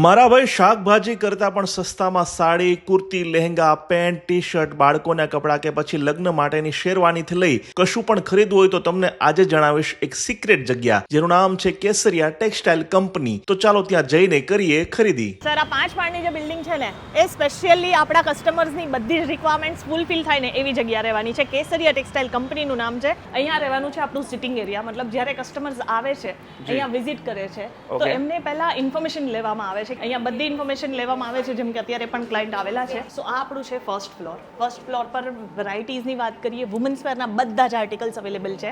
મારા ભાઈ શાકભાજી કરતાં પણ સસ્તામાં sari, kurti, lehenga, pant, T shirt, બાળકોના કપડાં કે પછી લગ્ન માટેની શેરવાનીથી લઈ કશું પણ ખરીદવું હોય તો તમને આજે જણાવીશ એક સિક્રેટ જગ્યા જેનું નામ છે કેસરિયા ટેક્સટાઇલ કંપની. તો ચાલો ત્યાં જઈને કરીએ ખરીદી. સર, આ 5 માળની જે બિલ્ડિંગ છે ને એ સ્પેશિયલી આપણા કસ્ટમર્સની બધી જ રિક્વાયરમેન્ટ્સ ફૂલફિલ થાય ને એવી જગ્યા રહેવાની છે. કેસરિયા ટેક્સટાઇલ કંપનીનું નામ છે. અહીંયા રહેવાનું છે આપણું સિટિંગ એરિયા. મતલબ જ્યારે કસ્ટમર્સ આવે છે, અહીંયા વિઝિટ કરે છે તો એમને પહેલા ઇન્ફોર્મેશન લેવામાં આવે છે. અહીંયા બધી ઇન્ફોર્મેશન લેવામાં આવે છે, જેમ કે અત્યારે પણ ક્લાયન્ટ આવેલા છે. સો આ આપણું છે ફર્સ્ટ ફ્લોર. ફર્સ્ટ ફ્લોર પર વેરાયટીઝની વાત કરીએ, વુમન્સ વેરના બધા જ આર્ટિકલ્સ અવેલેબલ છે.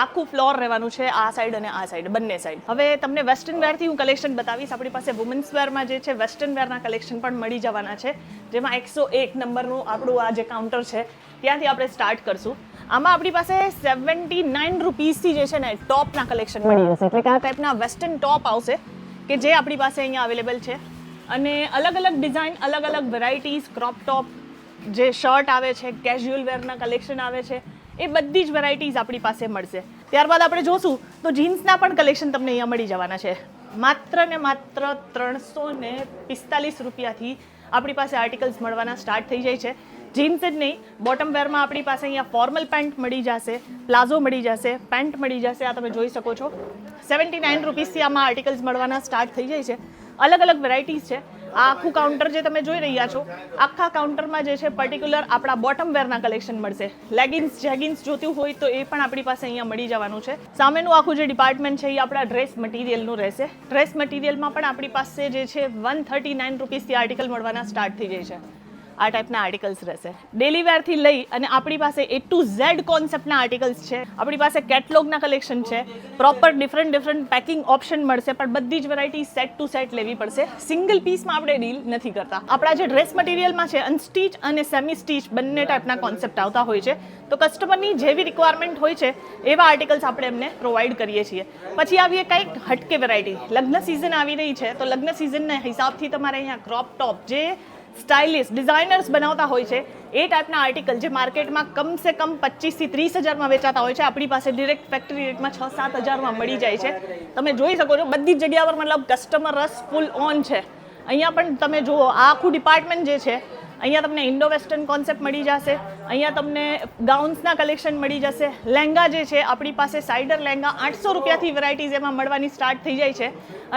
આખું ફ્લોર રહેવાનું છે, આ સાઈડ અને આ સાઈડ બંને સાઈડ. હવે તમને વેસ્ટર્ન વેરથી હું કલેક્શન બતાવીશ. આપણી પાસે વુમન્સ વેરમાં જે છે વેસ્ટર્ન વેરના કલેક્શન પણ મળી જવાના છે, જેમાં 101 નંબરનું આપણું આ જે કાઉન્ટર છે ત્યાંથી આપણે સ્ટાર્ટ કરશું. આમાં આપણી પાસે 79 રૂપીસથી જે છે ને ટોપના કલેક્શન મળી જશે. એટલે કે આ ટાઈપના વેસ્ટર્ન ટોપ આવશે કે જે આપણી પાસે અહીંયા અવેલેબલ છે. અને અલગ અલગ ડિઝાઇન, અલગ અલગ વેરાયટીઝ, ક્રોપ ટોપ, જે શર્ટ આવે છે, કેઝ્યુઅલ વેરના કલેક્શન આવે છે, એ બધી જ વેરાયટીઝ આપણી પાસે મળશે. ત્યારબાદ આપણે જોશું તો જીન્સના પણ કલેક્શન તમને અહીંયા મળી જવાના છે. માત્ર ને માત્ર 345 રૂપિયાથી આપણી પાસે આર્ટિકલ્સ મળવાના સ્ટાર્ટ થઈ જાય છે. જીન્સ જ નહીં, બોટમ વેરમાં આપણી પાસે અહીંયા ફોર્મલ પેન્ટ મળી જશે, પ્લાઝો મળી જશે, પેન્ટ મળી જશે. આ તમે જોઈ શકો છો 79 રૂપીસથી આમાં આર્ટિકલ્સ મળવાના સ્ટાર્ટ થઈ જાય છે. અલગ અલગ વેરાયટીઝ છે. આ આખું કાઉન્ટર જે તમે જોઈ રહ્યા છો, આખા કાઉન્ટરમાં જે છે પર્ટિક્યુલર આપણા બોટમ વેરના કલેક્શન મળશે. લેગિન્સ, જેગિન્સ જોતું હોય તો એ પણ આપણી પાસે અહીંયા મળી જવાનું છે. સામેનું આખું જે ડિપાર્ટમેન્ટ છે એ આપણા ડ્રેસ મટીરિયલનું રહેશે. ડ્રેસ મટીરિયલમાં પણ આપણી પાસે જે છે 139 રૂપીસથી આર્ટિકલ મળવાના સ્ટાર્ટ થઈ જાય છે. આ ટાઈપના આર્ટિકલ્સ રહેશે. ડેલી વેરથી લઈ અને આપણી પાસે A to Z કોન્સેપ્ટના આર્ટિકલ્સ છે. આપણી પાસે કેટલોગના કલેક્શન છે. પ્રોપર ડિફરન્ટ પેકિંગ ઓપ્શન મળશે, પણ બધી જ વેરાયટી સેટ ટુ સેટ લેવી પડશે. સિંગલ પીસમાં આપણે ડીલ નથી કરતા. આપણા જે ડ્રેસ મટીરિયલમાં છે અનસ્ટીચ અને સેમી સ્ટીચ બંને ટાઈપના કોન્સેપ્ટ આવતા હોય છે. તો કસ્ટમરની જેવી રિક્વાયરમેન્ટ હોય છે એવા આર્ટિકલ્સ આપણે એમને પ્રોવાઈડ કરીએ છીએ. પછી આવીએ કંઈક હટકે વેરાયટી. લગ્ન સિઝન આવી રહી છે તો લગ્ન સિઝનના હિસાબથી તમારે અહીંયા ક્રોપ ટોપ, જે સ્ટાઇલિશ ડિઝાઇનર્સ બનાવતા હોય છે એ ટાઈપના આર્ટિકલ જે માર્કેટમાં કમસે કમ 25 થી 30 હજારમાં વેચાતા હોય છે, આપણી પાસે ડિરેક્ટ ફેક્ટરી રેટમાં 6-7 હજારમાં મળી જાય છે. તમે જોઈ શકો છો બધી જ જગ્યા પર મતલબ કસ્ટમર રસ ફૂલ ઓન છે. અહીંયા પણ તમે જુઓ, આ આખું ડિપાર્ટમેન્ટ જે છે, અહીંયા તમને ઇન્ડો વેસ્ટર્ન કોન્સેપ્ટ મળી જશે. અહીંયા તમને ગાઉન્સના કલેક્શન મળી જશે. લહેંગા જે છે આપણી પાસે સાઇડર લહેંગા 800 રૂપિયાથી વેરાયટીઝ એમાં મળવાની સ્ટાર્ટ થઈ જાય છે.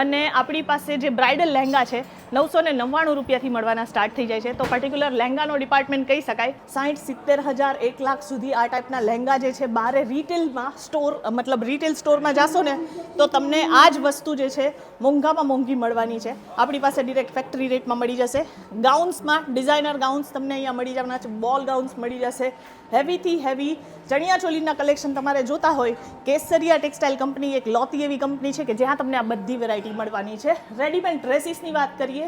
અને આપણી પાસે જે બ્રાઇડલ લહેંગા છે 999 રૂપિયાથી મળવાના સ્ટાર્ટ થઈ જાય છે. તો પર્ટિક્યુલર લહેંગાનો ડિપાર્ટમેન્ટ કહી શકાય. 60-70 હજાર 1 લાખ સુધી આ ટાઈપના લહેંગા જે છે બારે રિટેલમાં સ્ટોર, મતલબ રિટેલ સ્ટોરમાં જાશો ને તો તમને આ જ વસ્તુ જે છે મોંઘામાં મોંઘી મળવાની છે. આપણી પાસે ડિરેક્ટ ફેક્ટરી રેટમાં મળી જશે. ગાઉન્સમાં ડિઝાઇનર ગાઉન્સ તમને અહીંયા મળી જવાના છે. બોલ ગાઉન્સ મળી જશે. હેવીથી હેવી ચણિયા ચોલીના કલેક્શન તમારે જોતા હોય, કેસરિયા ટેક્સટાઇલ કંપની એક લોતી એવી કંપની છે કે જ્યાં તમને આ બધી વેરાયટી મળવાની છે. રેડીમેડ ડ્રેસીસની વાત કરીએ,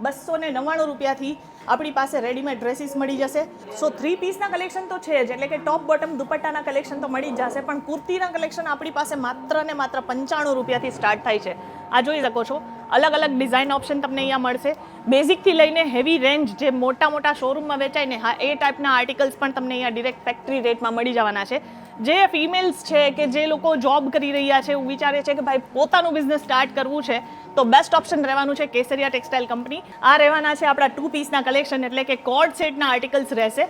299 રૂપિયાથી આપણી પાસે રેડીમેડ ડ્રેસીસ મળી જશે. સો 3 પીસના કલેક્શન તો છે જ, એટલે કે ટોપ બોટમ દુપટ્ટાના કલેક્શન તો મળી જ જશે, પણ કુર્તીના કલેક્શન આપણી પાસે માત્ર ને માત્ર 95 રૂપિયાથી સ્ટાર્ટ થાય છે. આ જોઈ શકો છો, અલગ અલગ ડિઝાઇન ઓપ્શન તમને અહીંયા મળશે. બેઝિકથી લઈને હેવી રેન્જ જે મોટા શોરૂમમાં વેચાય ને, હા એ ટાઈપના આર્ટિકલ્સ પણ તમને અહીંયા ડિરેક્ટ ફેક્ટરી રેટમાં મળી જવાના છે. જે ફિમેલ્સ છે કે જે લોકો જોબ કરી રહ્યા છે, એવું વિચારે છે કે ભાઈ પોતાનું બિઝનેસ સ્ટાર્ટ કરવું છે, તો બેસ્ટ ઓપ્શન રહેવાનું છે કેસરિયા ટેક્સટાઇલ કંપની. આ રહેવાના છે આપણા 2 પીસના કલેક્શન, એટલે કે કોર્ડ સેટના આર્ટિકલ્સ રહેશે,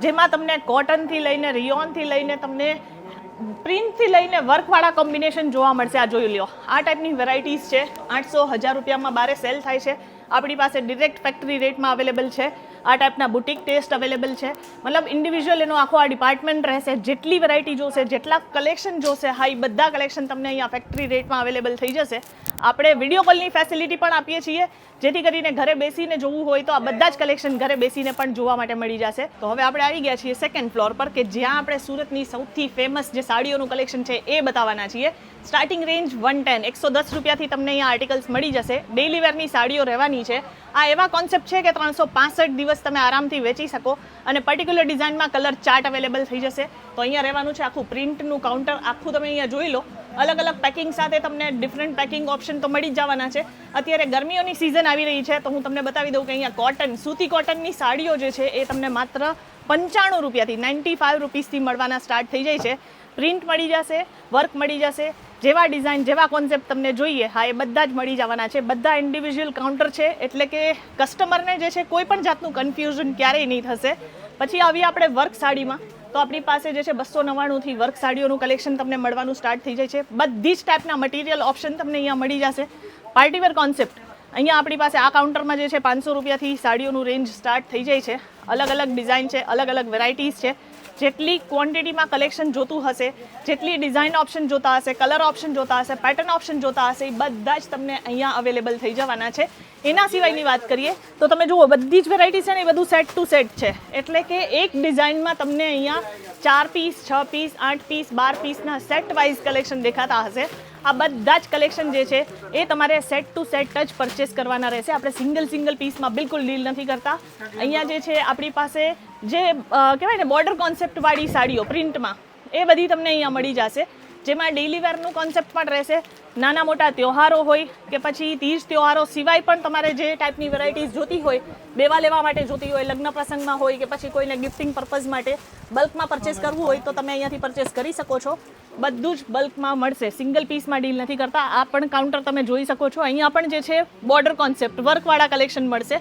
જેમાં તમને કોટનથી લઈને રિયોનથી લઈને તમને પ્રિન્ટથી લઈને વર્કવાળા કોમ્બિનેશન જોવા મળશે. આ જોઈ લો, આ ટાઈપની વેરાયટીઝ છે. 800-1000 રૂપિયામાં બારે સેલ થાય છે. આપણી પાસે ડિરેક્ટ ફેક્ટરી રેટમાં અવેલેબલ છે. આ ટાઈપના બુટિક ટેસ્ટ અવેલેબલ છે. મતલબ ઇન્ડિવિજ્યુઅલ એનો આખો આ ડિપાર્ટમેન્ટ રહેશે. જેટલી વેરાયટી જોશે, જેટલા કલેક્શન જોશે, હા એ બધા કલેક્શન તમને અહીંયા ફેક્ટરી રેટમાં અવેલેબલ થઈ જશે. આપણે વિડીયો કોલની ફેસિલિટી પણ આપીએ છીએ, જેથી કરીને ઘરે બેસીને જોવું હોય તો આ બધા જ કલેક્શન ઘરે બેસીને પણ જોવા માટે મળી જશે. તો હવે આપણે આવી ગયા છીએ સેકન્ડ ફ્લોર પર, કે જ્યાં આપણે સુરતની સૌથી ફેમસ જે સાડીઓનું કલેક્શન છે એ બતાવવાના છીએ. સ્ટાર્ટિંગ રેન્જ 110 રૂપિયાથી તમને અહીંયા આર્ટિકલ્સ મળી જશે. ડેલી વેરની સાડીઓ રહેવાની છે. આ એવા કોન્સેપ્ટ છે કે 365 દિવસ તમે આરામથી વેચી શકો, અને પર્ટિક્યુલર ડિઝાઇનમાં કલર ચાર્ટ અવેલેબલ થઈ જશે. તો અહીંયા રહેવાનું છે આખું પ્રિન્ટનું કાઉન્ટર. આખું તમે અહીંયા જોઈ લો, અલગ અલગ પેકિંગ સાથે તમને ડિફરન્ટ પેકિંગ ઓપ્શન તો મળી જ જવાના છે. અત્યારે ગરમીઓની સિઝન આવી રહી છે તો હું તમને બતાવી દઉં કે અહીંયા કોટન, સૂતી કોટનની સાડીઓ જે છે એ તમને માત્ર 95 રૂપિયાથી 95 રૂપીસથી મળવાના સ્ટાર્ટ થઈ જાય છે. પ્રિન્ટ મળી જશે, વર્ક મળી જશે, જેવા ડિઝાઇન જેવા કોન્સેપ્ટ તમને જોઈએ હા એ બધા જ મળી જવાના છે. બધા ઇન્ડિવિજ્યુઅલ કાઉન્ટર છે એટલે કે કસ્ટમરને જે છે કોઈ પણ જાતનું કન્ફ્યુઝન ક્યારેય નહીં થશે. પછી આવી આપણે વર્ક સાડીમાં તો આપણી પાસે જે છે 299થી વર્ક સાડીઓનું કલેક્શન તમને મળવાનું સ્ટાર્ટ થઈ જાય છે. બધી જ ટાઈપના મટીરિયલ ઓપ્શન તમને અહીંયા મળી જશે. પાર્ટીવેર કોન્સેપ્ટ અહીંયા આપણી પાસે આ કાઉન્ટરમાં જે છે 500 રૂપિયાથી સાડીઓનું રેન્જ સ્ટાર્ટ થઈ જાય છે. અલગ અલગ ડિઝાઇન છે, અલગ અલગ વેરાયટીઝ છે. જેટલી ક્વોન્ટિટીમાં કલેક્શન જોતું હશે, જેટલી ડિઝાઇન ઓપ્શન જોતા હશે, કલર ઓપ્શન જોતા હશે, પેટર્ન ઓપ્શન જોતા હશે, એ બધા જ તમને અહીંયા અવેલેબલ થઈ જવાના છે. એના સિવાયની વાત કરીએ તો તમે જુઓ બધી જ વેરાયટી છે ને એ બધું સેટ ટુ સેટ છે. એટલે કે એક ડિઝાઇનમાં તમને અહીંયા 4 પીસ, 6 પીસ, 8 પીસ, 12 પીસના સેટ વાઇઝ કલેક્શન દેખાતા હશે. આ બધા જ કલેક્શન જે છે એ તમારે સેટ ટુ સેટ જ પરચેસ કરવાના રહેશે. આપણે સિંગલ પીસમાં બિલકુલ ડીલ નથી કરતા. અહીંયા જે છે આપણી પાસે જે કહેવાય ને બોર્ડર કોન્સેપ્ટવાળી સાડીઓ પ્રિન્ટમાં એ બધી તમને અહીંયા મળી જશે. જેમાં ડેઇલી વેરનું કોન્સેપ્ટ પણ રહેશે. નાના મોટા તહેવારો હોય કે પછી તીજ તહેવારો સિવાય પણ તમારે જે ટાઈપની વેરાયટીઝ જોતી હોય, દેવા લેવા માટે જોતી હોય, લગ્ન પ્રસંગમાં હોય કે પછી કોઈને ગિફ્ટિંગ પર્પઝ માટે બલ્કમાં પરચેસ કરવું હોય તો તમે અહીંયાથી પરચેસ કરી શકો છો. બધું જ બલ્કમાં મળશે, સિંગલ પીસમાં ડીલ નથી કરતા. આ પણ કાઉન્ટર તમે જોઈ શકો છો. અહીંયા પણ જે છે બોર્ડર કોન્સેપ્ટ વર્કવાળા કલેક્શન મળશે.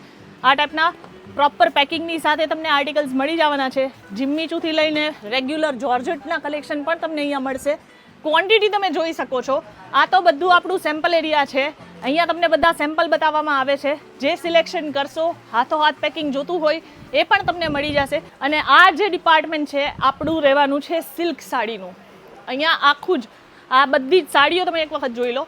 આ ટાઈપના પ્રોપર પેકિંગની સાથે તમને આર્ટિકલ્સ મળી જવાના છે. જિમ્મીચૂથી લઈને રેગ્યુલર જોર્જેટના કલેક્શન પણ તમને અહીંયા મળશે. ક્વોન્ટિટી તમે જોઈ શકો છો. આ તો બધું આપણું સેમ્પલ એરિયા છે. અહીંયા તમને બધા સેમ્પલ બતાવવામાં આવે છે. જે સિલેક્શન કરશો, હાથોહાથ પેકિંગ જોતું હોય એ પણ તમને મળી જશે. અને આ જે ડિપાર્ટમેન્ટ છે આપણું રહેવાનું છે સિલ્ક સાડીનું. અહીંયા આખું જ આ બધી જ સાડીઓ તમે એક વખત જોઈ લો.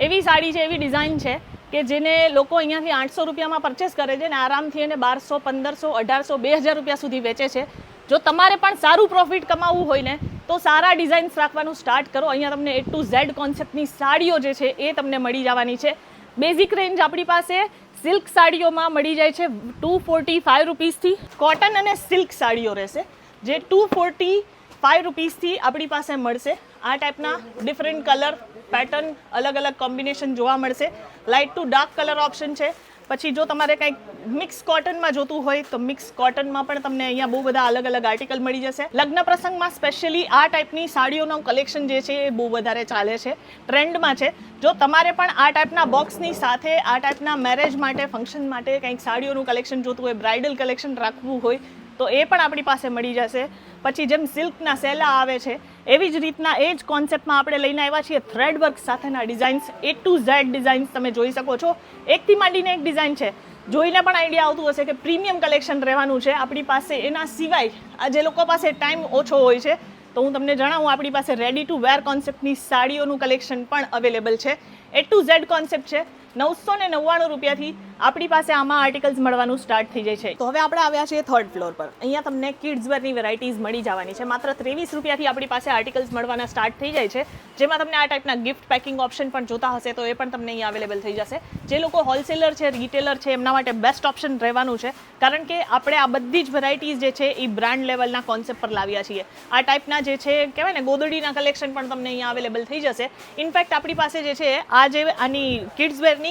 એવી સાડી છે, એવી ડિઝાઇન છે કે જેને લોકો અહીંયાથી 800 રૂપિયામાં પરચેસ કરે છે ને આરામથી એને 1200, 1500, 1800, 2000 રૂપિયા સુધી વેચે છે. જો તમારે પણ સારું પ્રોફિટ કમાવવું હોય ને તો સારા ડિઝાઇન્સ રાખવાનું સ્ટાર્ટ કરો. અહીંયા તમને A to Z કોન્સેપ્ટની સાડીઓ જે છે એ તમને મળી જવાની છે. બેઝિક રેન્જ આપણી પાસે સિલ્ક સાડીઓમાં મળી જાય છે 245 રૂપીસથી. કોટન અને સિલ્ક સાડીઓ રહેશે જે 245 રૂપીસથી આપણી પાસે મળશે. આ ટાઈપના ડિફરન્ટ કલર પેટર્ન અલગ અલગ કોમ્બિનેશન જોવા મળશે. Light two dark colour option છે. પછી જો તમારે કંઈક મિક્સ કોટનમાં જોતું હોય તો મિક્સ કોટનમાં પણ તમને અહીંયા બહુ બધા અલગ અલગ આર્ટિકલ મળી જશે. લગ્ન પ્રસંગમાં સ્પેશિયલી આ ટાઈપની સાડીઓનું કલેક્શન જે છે એ બહુ વધારે ચાલે છે, ટ્રેન્ડમાં છે. જો તમારે પણ આ ટાઈપના બોક્સની સાથે આ ટાઈપના મેરેજ માટે, ફંક્શન માટે કંઈક સાડીઓનું કલેક્શન જોતું હોય, બ્રાઇડલ કલેક્શન રાખવું હોય તો એ પણ આપણી પાસે મળી જશે. પછી જેમ સિલ્કના સેલા આવે છે એવી જ રીતના એ જ કોન્સેપ્ટમાં આપણે લઈને આવ્યા છીએ થ્રેડ વર્ક સાથેના designs. A to Z designs તમે જોઈ શકો છો. એકથી માંડીને એક ડિઝાઇન છે. જોઈને પણ આઈડિયા આવતું હશે કે પ્રીમિયમ કલેક્શન રહેવાનું છે આપણી પાસે. એના સિવાય આ જે લોકો પાસે ટાઈમ ઓછો હોય છે તો હું તમને જણાવું આપણી પાસે રેડી ટુ વેર કોન્સેપ્ટની સાડીઓનું કલેક્શન પણ અવેલેબલ છે. A to Z કોન્સેપ્ટ છે. 999 રૂપિયાથી આપણી પાસે આમાં આર્ટિકલ્સ મળવાનું સ્ટાર્ટ થઈ જાય છે. તો હવે આપણે આવ્યા છીએ થર્ડ ફ્લોર પર. અહીંયા તમને કિડ્સ વેરની વેરાયટીઝ મળી જવાની છે. માત્ર 23 રૂપિયાથી આપણી પાસે આર્ટિકલ્સ મળવાના સ્ટાર્ટ થઈ જાય છે. જેમાં તમને આ ટાઈપના ગિફ્ટ પેકિંગ ઓપ્શન પણ જોતા હશે તો એ પણ તમને અહીંયા અવેલેબલ થઈ જશે. જે લોકો હોલસેલર છે, રિટેલર છે એમના માટે બેસ્ટ ઓપ્શન રહેવાનું છે. કારણ કે આપણે આ બધી જ વેરાયટીઝ જે છે એ બ્રાન્ડ લેવલના કોન્સેપ્ટ પર લાવ્યા છીએ. આ ટાઈપના જે છે કહેવાય ને ગોદડીના કલેક્શન પણ તમને અહીંયા અવેલેબલ થઈ જશે. ઇનફેક્ટ આપણી પાસે જે છે આ જે આની કિડ્સ વેરની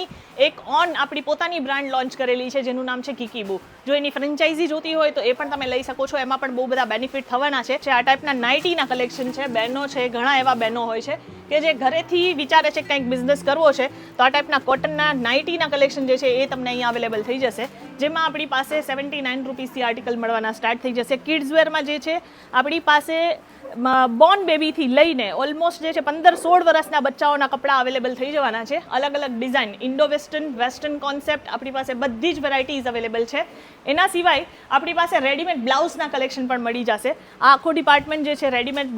એક આપણી પોતાની બ્રાન્ડ લોન્ચ કરેલી છે જેનું નામ છે કિકીબુ. જો એની ફ્રેન્ચાઇઝી જોતી હોય તો એ પણ તમે લઈ શકો છો. એમાં પણ બહુ બધા બેનિફિટ થવાના છે. આ ટાઈપના નાઇટીના કલેક્શન છે. બહેનો છે, ઘણા એવા બહેનો હોય છે કે જે ઘરેથી વિચારે છે કંઈક બિઝનેસ કરવો છે તો આ ટાઈપના કોટનના નાઇટીના કલેક્શન જે છે એ તમને અહીંયા અવેલેબલ થઈ જશે. જેમાં આપણી પાસે 79 રૂપીસથી આર્ટિકલ મળવાના સ્ટાર્ટ થઈ જશે. કિડ્સ વેરમાં જે છે આપણી પાસે બોર્ન બેબીથી લઈને ઓલમોસ્ટ જે છે 15-16 વર્ષના બચ્ચાઓના કપડાં અવેલેબલ થઈ જવાના છે. અલગ અલગ ડિઝાઇન, ઇન્ડો વેસ્ટર્ન કોન્સેપ્ટ આપણી પાસે બધી જ વેરાયટીઝ અવેલેબલ છે. એના સિવાય આપણી પાસે રેડીમેડ બ્લાઉઝના કલેક્શન પણ મળી જશે. આ આખો ડિપાર્ટમેન્ટ જે છે રેડીમેડ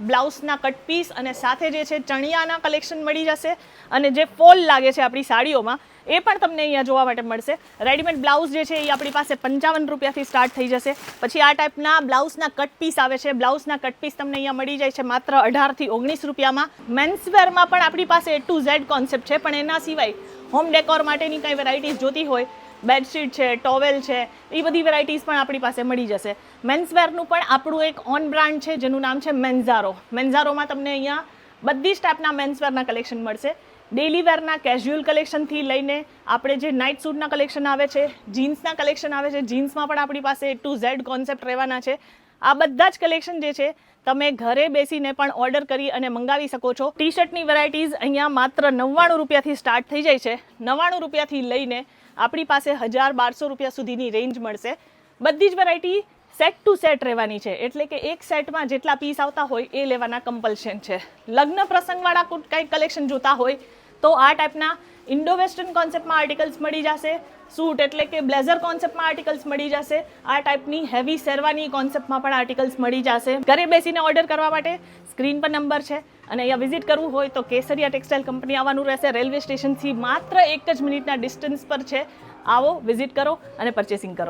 બ્લાઉઝના કટ પીસ અને સાથે જે છે ચણિયાના કલેક્શન મળી જશે. અને જે ફોલ લાગે છે આપણી સાડીઓમાં એ પણ તમને અહીંયા જોવા માટે મળશે. રેડીમેડ બ્લાઉઝ જે છે એ આપણી પાસે 55 રૂપિયાથી સ્ટાર્ટ થઈ જશે. પછી આ ટાઈપના બ્લાઉઝના કટ પીસ આવે છે. બ્લાઉઝના કટ પીસ તમને અહીંયા મળી જાય છે માત્ર 18 થી 19 રૂપિયામાં. મેન્સવેરમાં પણ આપણી પાસે A to Z કોન્સેપ્ટ છે. પણ એના સિવાય હોમ ડેકોર માટેની કંઈ વેરાયટીઝ જોતી હોય, બેડશીટ છે, ટોવેલ છે, એ બધી વેરાયટીઝ પણ આપણી પાસે મળી જશે. મેન્સવેરનું પણ આપણું એક ઓન બ્રાન્ડ છે જેનું નામ છે મેન્ઝારો. મેન્ઝારોમાં તમને અહીંયા બધી જ ટાઈપના મેન્સવેરના કલેક્શન મળશે. ડેલી વેરના કેઝ્યુઅલ કલેક્શનથી લઈને આપણે જે નાઇટ સૂટના કલેક્શન આવે છે, જીન્સના કલેક્શન આવે છે. જીન્સમાં પણ આપણી પાસે A to Z કોન્સેપ્ટ રહેવાના છે. આ બધા જ કલેક્શન જે છે તમે ઘરે બેસીને પણ ઓર્ડર કરી અને મંગાવી શકો છો. ટી શર્ટની વેરાયટીઝ અહીંયા માત્ર 99 રૂપિયાથી સ્ટાર્ટ થઈ જાય છે. 99 રૂપિયાથી લઈને આપણી પાસે 1000-1200 રૂપિયા સુધીની રેન્જ મળશે. બધી જ વેરાયટી સેટ ટુ સેટ રહેવાની છે, એટલે કે એક સેટમાં જેટલા પીસ આવતા હોય એ લેવાના કમ્પલ્શન છે. લગ્ન પ્રસંગવાળા કંઈક કલેક્શન જોતા હોય તો આ ટાઈપના ઇન્ડો વેસ્ટર્ન કોન્સેપ્ટમાં આર્ટિકલ્સ મળી જશે. સૂટ એટલે કે બ્લેઝર કોન્સેપ્ટમાં આર્ટિકલ્સ મળી જશે. આ ટાઈપની હેવી શેરવાની કોન્સેપ્ટમાં પણ આર્ટિકલ્સ મળી જશે. ઘરે બેસીને ઓર્ડર કરવા માટે સ્ક્રીન પર નંબર છે અને અહીંયા વિઝિટ કરવું હોય તો કેસરિયા ટેક્સટાઇલ કંપની આવવાનું રહેશે. રેલવે સ્ટેશનથી માત્ર 1 જ મિનિટના ડિસ્ટન્સ પર છે. આવો, વિઝિટ કરો અને પરચેસિંગ કરો.